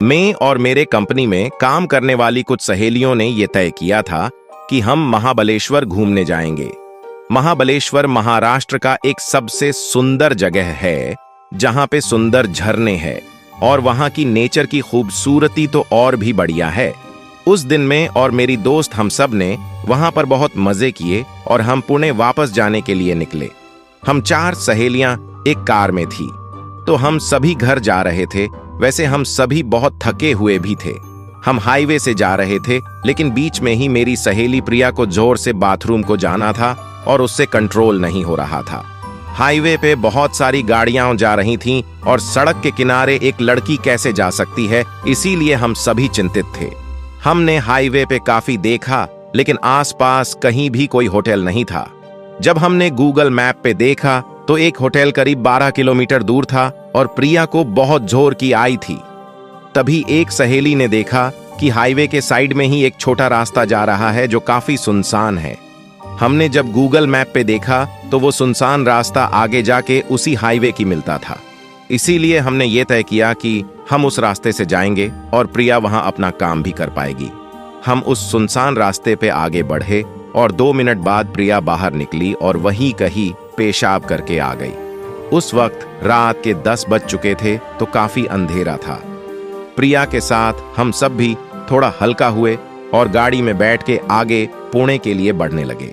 मैं और मेरे कंपनी में काम करने वाली कुछ सहेलियों ने यह तय किया था कि हम महाबलेश्वर घूमने जाएंगे। महाबलेश्वर महाराष्ट्र का एक सबसे सुंदर जगह है, जहां पे सुंदर झरने हैं और वहां की नेचर की खूबसूरती तो और भी बढ़िया है। उस दिन मैं और मेरी दोस्त हम सब ने वहां पर बहुत मजे किए और हम पुणे वापस जाने के लिए निकले। हम 4 सहेलियां एक कार में थी, तो हम सभी घर जा रहे थे। वैसे हम सभी बहुत थके हुए भी थे। हम हाईवे से जा रहे थे, लेकिन बीच में ही मेरी सहेली प्रिया को जोर से बाथरूम को जाना था और उससे कंट्रोल नहीं हो रहा था। हाईवे पे बहुत सारी गाड़ियां जा रही थीं और सड़क के किनारे एक लड़की कैसे जा सकती है, इसीलिए हम सभी चिंतित थे। हमने हाईवे पे काफी देखा, लेकिन आसपास कहीं भी कोई होटल नहीं था। जब हमने गूगल मैप पे देखा तो एक होटल करीब 12 किलोमीटर दूर था और प्रिया को बहुत जोर की आई थी। तभी एक सहेली ने देखा कि हाईवे के साइड में ही एक छोटा रास्ता जा रहा है जो काफी सुनसान है। हमने जब गूगल मैप पे देखा तो वो सुनसान रास्ता आगे जाके उसी हाईवे की मिलता था। इसीलिए हमने ये तय किया कि हम उस रास्ते से जाएंगे और प्रिया वहां अपना काम भी कर पाएगी। हम उस सुनसान रास्ते पे आगे बढ़े और 2 मिनट बाद प्रिया बाहर निकली और वहीं कहीं पेशाब करके आ गई। उस वक्त रात के 10 बज चुके थे, तो काफी अंधेरा था। प्रिया के साथ हम सब भी थोड़ा हल्का हुए और गाड़ी में बैठ के आगे पुणे के लिए बढ़ने लगे।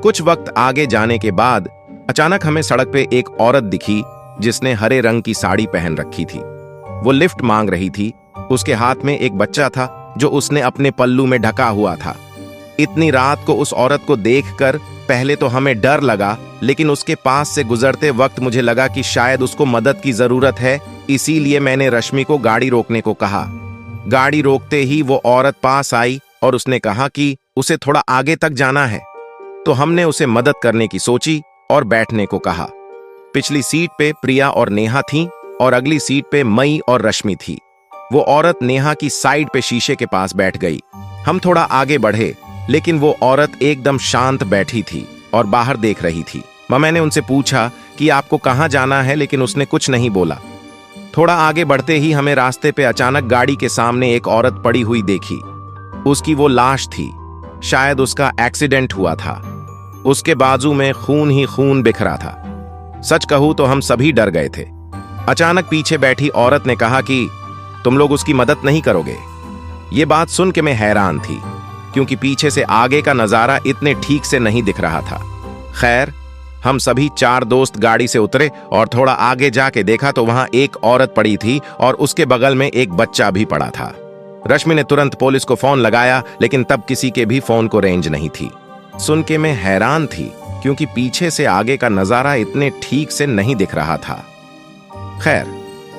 कुछ वक्त आगे जाने के बाद अचानक हमें सड़क पे एक औरत दिखी जिसने हरे रंग की साड़ी पहन रखी थी। वो लिफ्ट मांग रही थी। उसके हाथ में एक बच्चा था जो उसने अपने पल्लू में ढका हुआ था। इतनी रात को उस औरत को देखकर पहले तो हमें डर लगा, लेकिन उसके पास से गुजरते वक्त मुझे लगा कि शायद उसको मदद की जरूरत है। इसीलिए मैंने रश्मि को गाड़ी रोकने को कहा। गाड़ी रोकते ही वो औरत पास आई और उसने कहा कि उसे थोड़ा आगे तक जाना है, तो हमने उसे मदद करने की सोची और बैठने को कहा। पिछली सीट पे प्रिया और नेहा थीं और अगली सीट पे मई और रश्मि थी। वो औरत नेहा की साइड पे शीशे के पास बैठ गई। हम थोड़ा आगे बढ़े, लेकिन वो औरत एकदम शांत बैठी थी और बाहर देख रही थी। मैंने उनसे पूछा कि आपको कहाँ जाना है, लेकिन उसने कुछ नहीं बोला। थोड़ा आगे बढ़ते ही हमें रास्ते पे अचानक गाड़ी के सामने एक औरत पड़ी हुई देखी। उसकी वो लाश थी। शायद उसका एक्सीडेंट हुआ था। उसके बाजू में खून ही खून बिखरा था। सच कहूं तो हम सभी डर गए थे। अचानक पीछे बैठी औरत ने कहा कि तुम लोग उसकी मदद नहीं करोगे। ये बात सुन के मैं हैरान थी, क्योंकि पीछे से आगे का नजारा इतने ठीक से नहीं दिख रहा था। खैर, हम सभी 4 दोस्त गाड़ी से उतरे और थोड़ा आगे जाके देखा तो वहां एक औरत पड़ी थी और उसके बगल में एक बच्चा भी पड़ा था। रश्मि ने तुरंत पुलिस को फोन लगाया, लेकिन तब किसी के भी फोन को रेंज नहीं थी। सुन के मैं हैरान थी, क्योंकि पीछे से आगे का नजारा इतने ठीक से नहीं दिख रहा था। खैर,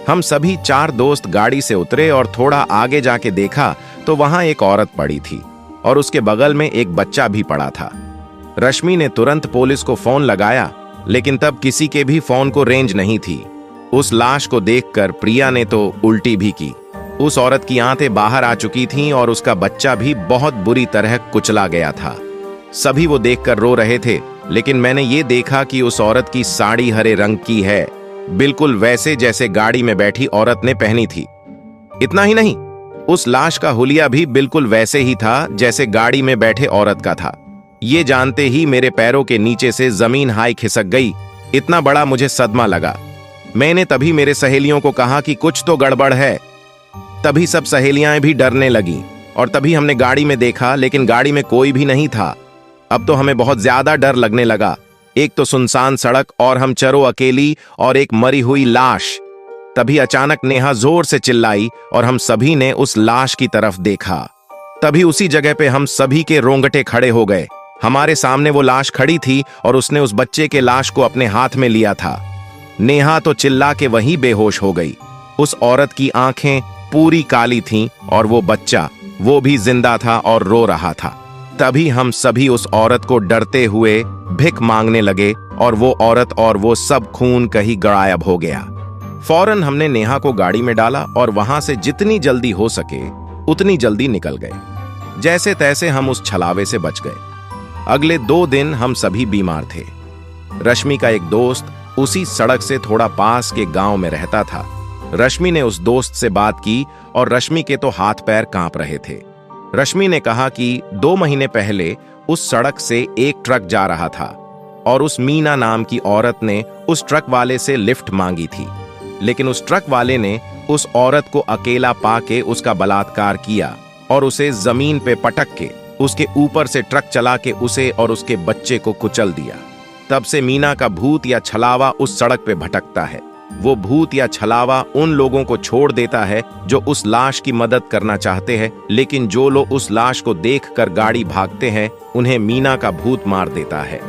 हम सभी 4 दोस्त गाड़ी से उतरे और थोड़ा आगे जाके देखा तो वहां एक औरत पड़ी थी और उसके बगल में एक बच्चा भी पड़ा था। रश्मि ने तुरंत पुलिस को फोन लगाया, लेकिन तब किसी के भी फोन को रेंज नहीं थी। उस लाश को देखकर प्रिया ने तो उल्टी भी की। उस औरत की आंतें बाहर आ चुकी थीं और उसका बच्चा भी बहुत बुरी तरह कुचला गया था। सभी वो देखकर रो रहे थे, लेकिन मैंने ये देखा कि उस औरत की साड़ी हरे रंग की है, बिल्कुल वैसे जैसे गाड़ी में बैठी औरत ने पहनी थी। इतना ही नहीं, उस लाश का हुलिया भी बिल्कुल वैसे ही था जैसे गाड़ी में बैठे औरत का था। ये जानते ही मेरे पैरों के नीचे से जमीन हाई खिसक गई। इतना बड़ा मुझे सदमा लगा। मैंने तभी मेरे सहेलियों को कहा कि कुछ तो गड़बड़ है। तभी सब सहेलियां भी डरने लगीं और तभी हमने गाड़ी में देखा, लेकिन गाड़ी में कोई भी नहीं था। अब तो हमें बहुत ज्यादा डर लगने लगा। एक तो सुनसान सड़क और हम चरो अकेली और एक मरी हुई लाश। तभी अचानक नेहा जोर से चिल्लाई और हम सभी ने उस लाश की तरफ देखा। तभी उसी जगह पे हम सभी के रोंगटे खड़े हो गए। हमारे सामने वो लाश खड़ी थी और उसने उस बच्चे के लाश को अपने हाथ में लिया था। नेहा तो चिल्ला के वहीं बेहोश हो गई। उस औरत की आंखें पूरी काली थीं और वो बच्चा, वो भी जिंदा था और रो रहा था। तभी हम सभी उस औरत को डरते हुए भिख मांगने लगे और वो औरत और वो सब खून कहीं गायब हो गया। फौरन हमने नेहा को गाड़ी में डाला और वहां से जितनी जल्दी हो सके उतनी जल्दी निकल गए। जैसे तैसे हम उस छलावे से बच गए। अगले 2 दिन हम सभी बीमार थे। रश्मि का एक दोस्त उसी सड़क से थोड़ा पास के गांव में रहता था। रश्मि ने उस दोस्त से बात की और रश्मि के तो हाथ पैर कांप रहे थे। रश्मि ने कहा कि 2 महीने पहले उस सड़क से एक ट्रक जा रहा था और उस मीना नाम की औरत ने उस ट्रक वाले से लिफ्ट मांगी थी, लेकिन उस ट्रक वाले ने उस औरत को अकेला पाके उसका बलात्कार किया और उसे जमीन पे पटक के उसके ऊपर से ट्रक चला के उसे और उसके बच्चे को कुचल दिया। तब से मीना का भूत या छलावा उस सड़क पे भटकता है। वो भूत या छलावा उन लोगों को छोड़ देता है जो उस लाश की मदद करना चाहते हैं, लेकिन जो लोग उस लाश को देखकर गाड़ी भागते हैं, उन्हें मीना का भूत मार देता है।